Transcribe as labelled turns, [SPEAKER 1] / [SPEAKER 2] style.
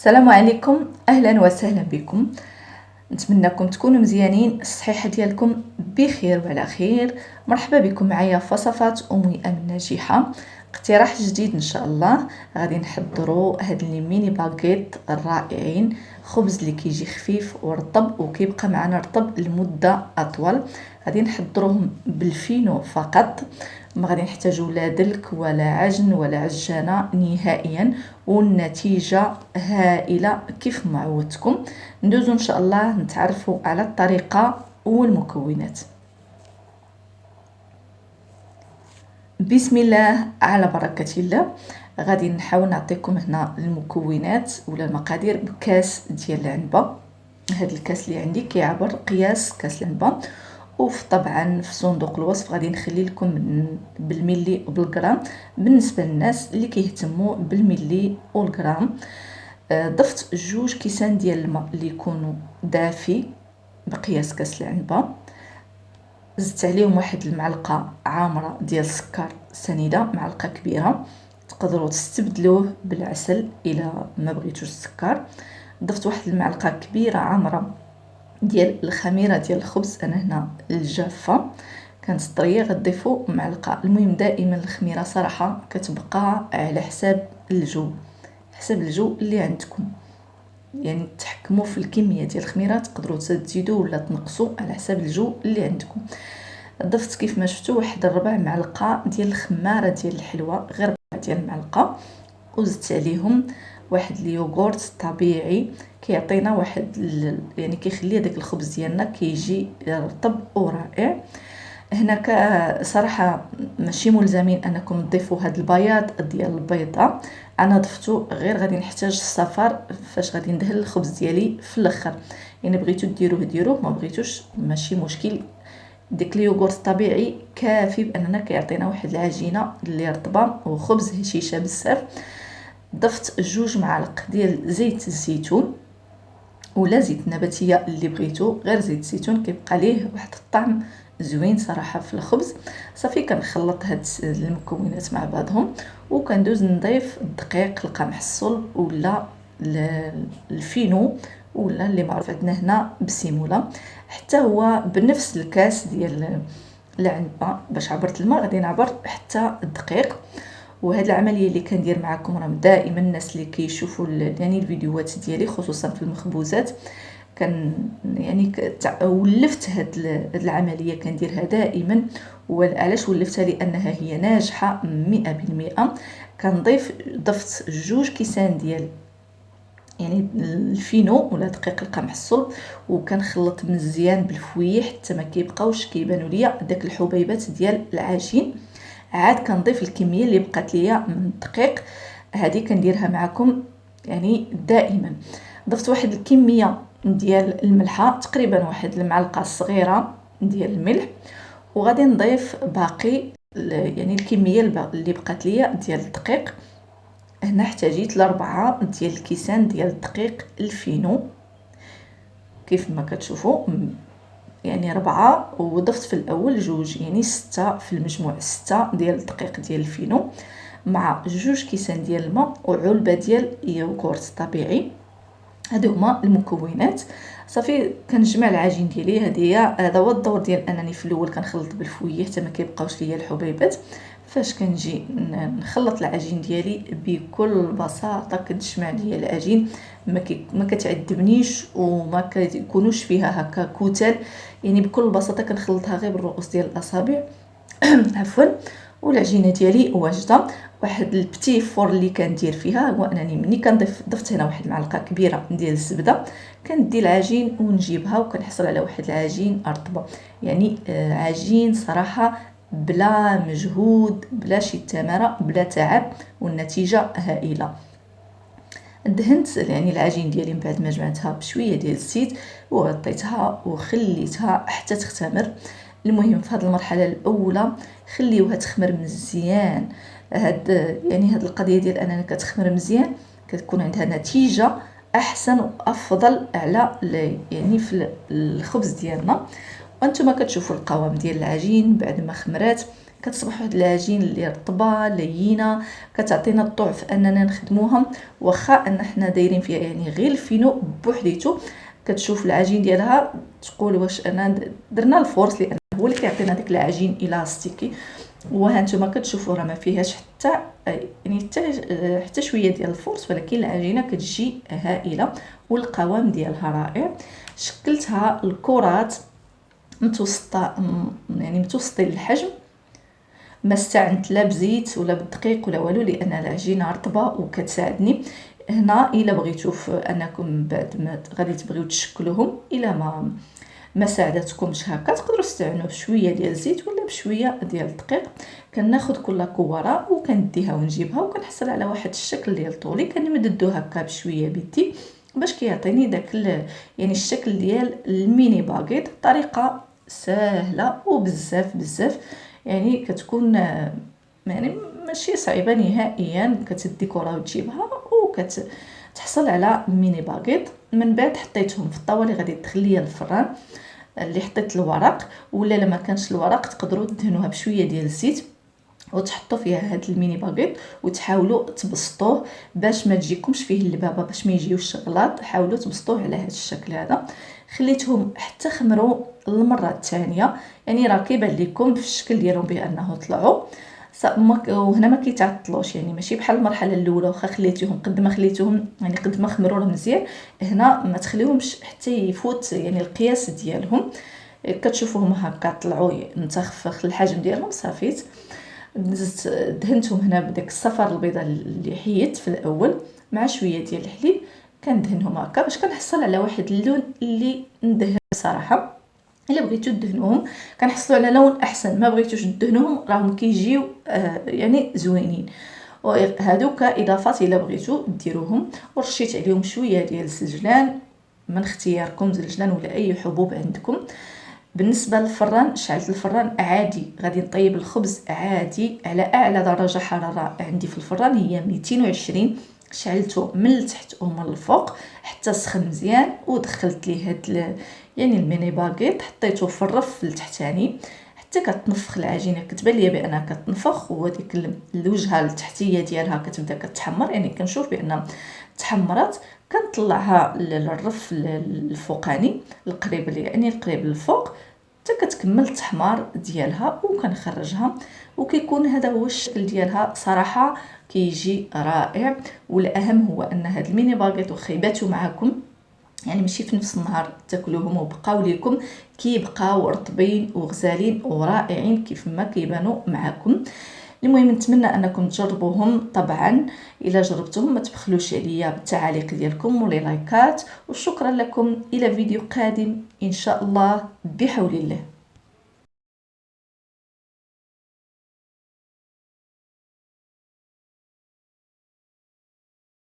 [SPEAKER 1] السلام عليكم، اهلا وسهلا بكم. نتمنىكم تكونوا مزيانين، الصحيحه ديالكم بخير وعلى خير. مرحبا بكم معايا في وصفات امي ناجحه. اقتراح جديد ان شاء الله. غادي نحضروا هاد لي ميني باغيت الرائعين، خبز اللي كيجي خفيف ورطب وكيبقى معنا رطب لمده اطول. غادي نحضروهم بالفينو فقط، ما غادي نحتاجوا لا دلك ولا عجن ولا عجانه نهائيا، والنتيجه هائله كيف ما عودتكم. ندوزو ان شاء الله نتعرفوا على الطريقه والمكونات. بسم الله على بركه الله. غادي نحاول نعطيكم هنا المكونات ولا المقادير بكاس ديال العنبه. هذا الكاس اللي عندي كيعبر قياس كاس العنبه، طبعا في صندوق الوصف غادي نخلي لكم بالملي وبالغرام بالنسبه للناس اللي كيهتموا بالملي والغرام. ضفت 2 كيسان ديال الماء اللي يكونوا دافي بقياس كاس العنبه. زدت عليهم 1 المعلقه عامره ديال السكر سنيده، معلقه كبيره. تقدروا تستبدلوه بالعسل الا ما بغيتوش السكر. ضفت 1 المعلقه كبيره عامره ديال الخميره ديال الخبز، انا هنا الجافه كانت طريه، غتضيفوا معلقه. المهم دائما الخميره صراحه كتبقى على حساب الجو اللي عندكم، يعني تحكموا في الكميه ديال الخميره، تقدروا تزيدوا ولا تنقصوا على حساب الجو اللي عندكم. ضفت كيف ما شفتوا 1 ربع معلقه ديال الخماره ديال الحلوى، غير ربع ديال المعلقه. وزدت عليهم 1 اليوغورت طبيعي، كيعطينا يعني كيخلي داك الخبز ديالنا كيجي رطب ورائع. هنا صراحه ماشي ملزمين انكم تضيفوا هاد البياض ديال البيضه، انا ضفتو غير غادي نحتاج الصفار فاش غادي ندهن الخبز ديالي في الاخر. يعني بغيتو ديروه ما بغيتوش ماشي مشكل. ديك اليوغورت الطبيعي كافي باننا كيعطينا واحد العجينه اللي رطبه وخبز هشيشه بزاف. ضفت 2 معالق ديال زيت الزيتون ولا زيت نباتيه اللي بغيتو، غير زيت الزيتون كيبقى ليه واحد الطعم زوين صراحه في الخبز. صافي كنخلط هاد المكونات مع بعضهم وكندوز نضيف الدقيق، القمح الصلب ولا الفينو ولا اللي معروف عندنا هنا بالسيموله، حتى هو بنفس الكاس ديال العنبه. باش عبرت الماء غادي نعبر حتى الدقيق. وهاد العمليه اللي كندير معكم راه دائما الناس اللي كيشوفوا يعني الفيديوهات ديالي خصوصا في المخبوزات يعني ولفت هاد العمليه كنديرها دائما. وعلاش ولفتها؟ لانها هي ناجحه 100%. ضفت 2 كيسان ديال يعني الفينو ولا دقيق القمح الصلب، وكنخلط مزيان بالفويح حتى ما كيبقاوش كيبانوا ليا داك الحبيبات ديال العجين. عاد كنضيف الكميه اللي بقات ليا من الدقيق، هذه كنديرها معكم يعني دائما. ضفت واحد الكميه ديال الملحه، تقريبا واحد المعلقه صغيره ديال الملح، وغادي نضيف باقي يعني الكميه اللي بقات ليا ديال الدقيق. هنا احتاجيت ل4 ديال الكيسان ديال الدقيق الفينو كيف ما كتشوفوا، يعني 4. وضفت في الاول 2، يعني 6 في المجموع، 6 ديال الدقيق ديال الفينو مع 2 كيسان ديال الماء وعلبه ديال يوغورت طبيعي. هادو هما المكونات. صافي كنجمع العجين ديالي. هذا هو الدور ديال انني في الاول كنخلط بالفويه حتى ما كيبقاوش ليا الحبيبات. فاش كنجي نخلط العجين ديالي بكل بساطه كتجمع ليا العجين، ما كتعذبنيش وما كيكونوش فيها هكا كتل، يعني بكل بساطه كنخلطها غير بالرؤوس ديال الاصابع. عفوا. والعجينه ديالي واجده. واحد البتي فور اللي كندير فيها هو انني ملي ضفت هنا واحد المعلقه كبيره ديال الزبده، كندي العجين ونجيبها وكنحصل على واحد العجين رطبه، يعني عجين صراحه بلا مجهود بلا شي تماره بلا تعب، والنتيجه هائله. دهنت يعني العجين ديالي من بعد ما جمعتها بشويه ديال الزيت وغطيتها وخليتها حتى تختمر. المهم في هذه المرحله الاولى خليوها تخمر مزيان. هاد القضيه ديال اننا كتخمر مزيان كتكون عندها نتيجه احسن وافضل على يعني في الخبز ديالنا. وانتم كتشوفوا القوام ديال العجين بعد ما خمرات كتصبح واحد العجين اللي رطبه لينه، كتعطينا الضعف اننا نخدموها. واخا ان حنا دايرين فيها يعني غير الفينو بوحديتو، كتشوف العجين ديالها تقول واش انا درنا الفورس، لان هو اللي كيعطينا داك العجين الاستيكي. وها نتوما كتشوفوا راه ما فيهاش حتى يعني حتى شويه ديال الفورس، ولكن العجينه كتجي هائله والقوام ديالها رائع. شكلتها الكرات متوسطه، يعني متوسطين الحجم، ما استعنت لا بزيت ولا بالدقيق ولا والو، لان العجينه رطبه وكتساعدني. هنا الا بغيتو انكم بعد ما غادي تبغيو تشكلوهم، الا ما ساعدتكمش هكا، تقدروا تستعنوا بشويه ديال الزيت ولا بشويه ديال الدقيق. كناخذ كل كواره وكنديها ونجيبها وكنحصل على واحد الشكل ديال طولي، كنمددو هكا بشويه بيدي باش كيعطيني داك يعني الشكل ديال الميني باغيت. طريقه سهله وبزاف بزاف، يعني كتكون يعني ماشي صعيبه نهائيا. كتديكورا وتجيبها وكتحصل على ميني باغيت. من بعد حطيتهم في الطاوه اللي غادي تدخليها الفران، اللي حطيت الورق، ولا لما كانش الورق تقدروا تدهنوها بشويه ديال الزيت وتحطوا فيها هاد الميني باغيت وتحاولوا تبسطوه باش ما تجيكمش فيه اللبابه، باش ما يجيوش غلاط. حاولوا تبسطوه على هذا الشكل هذا. خليتهم حتى خمروا المره الثانيه، يعني راه كيبان لكم في الشكل ديالهم بانه طلعوا. وهنا ما كيتعطلوش، يعني ماشي بحال المرحله الاولى واخا خليتيهم قد ما خليتوهم يعني قد ما خمروا مزيان، هنا ما تخليوهمش حتى يفوت يعني القياس ديالهم. كتشوفوهم هكا طلعوا متخفخ الحجم ديالهم. صافيت دهنتهم هنا بداك الصفر البيضاء اللي حيت في الاول مع شويه ديال الحليب. كندهنهم هكا باش كنحصل على واحد اللون اللي ندهن. صراحه الا بغيتو دهنوهم كنحصلوا على لون احسن، ما بغيتوش دهنوهم راهم كيجيو يعني زوينين. وهادوك اضافات الا بغيتو ديروهم. ورشيت عليهم شويه ديال الزجلان من اختياركم، زلجلان ولا اي حبوب عندكم. بالنسبه للفران، شعلت الفران عادي، غادي نطيب الخبز عادي على اعلى درجه حراره عندي في الفران هي 220. شعلته من التحت ومن الفوق حتى سخن مزيان، ودخلت ليه هاد يعني الميني باغيت، حطيته في الرف التحتاني حتى كتنفخ العجينه. كتبان ليا بانها كتنفخ، وديك الوجهه التحتيه ديالها كتبدا كتحمر، يعني كنشوف بان تحمرات. كنطلعها للرف الفوقاني القريب، يعني القريب للفوق، حتى كتكمل التحمار ديالها وكنخرجها. وكيكون هذا هو الشكل ديالها. صراحه كيجي رائع. والاهم هو ان هاد الميني باغيت وخيباتو معكم، يعني ماشي في نفس النهار تاكلوهم وبقاو ليكم، كيبقاو رطبين وغزالين ورائعين كيف ما كيبانوا معكم. المهم نتمنى انكم تجربوهم. طبعا الا جربتوهم ما تبخلوش عليا بالتعاليق ديالكم ولي لايكات. وشكرا لكم، الى فيديو قادم ان شاء الله بحول الله.